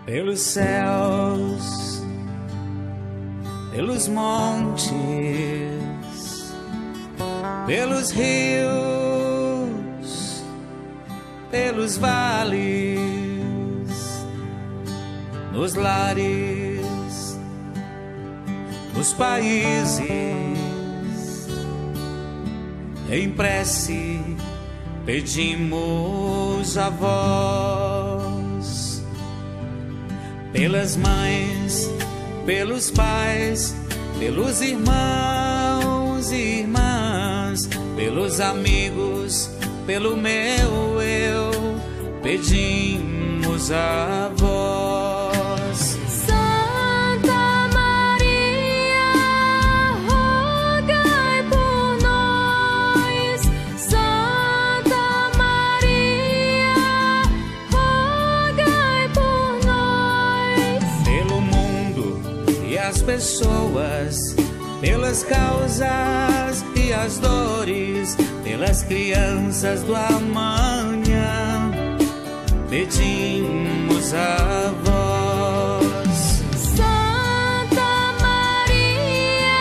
pelos céus, pelos montes, pelos rios, pelos vales, nos lares, nos países, em prece pedimos a vós, pelas mães, pelos pais, pelos irmãos e irmãs, pelos amigos, pelo meu eu, pedimos a vós. Santa Maria, rogai por nós. Santa Maria, rogai por nós. Pelo mundo e as pessoas, pelas causas e as dores, pelas crianças do amanhã, pedimos a vós. Santa Maria,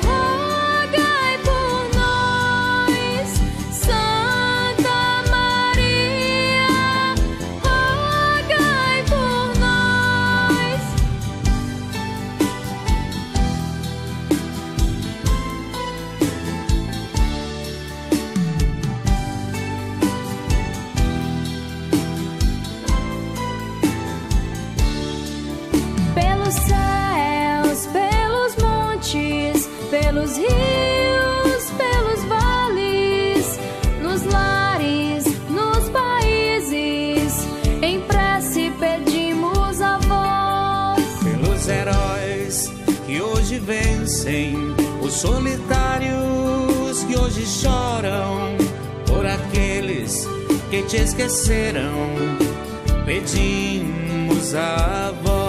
rogai por nós. Santa Maria, rogai por nós. Pelos céus, pelos montes, pelos rios, pelos vales, nos lares, nos países, em prece pedimos a vós. Pelos heróis que hoje vencem, os solitários que hoje choram, por aqueles que te esqueceram, pedimos a vós.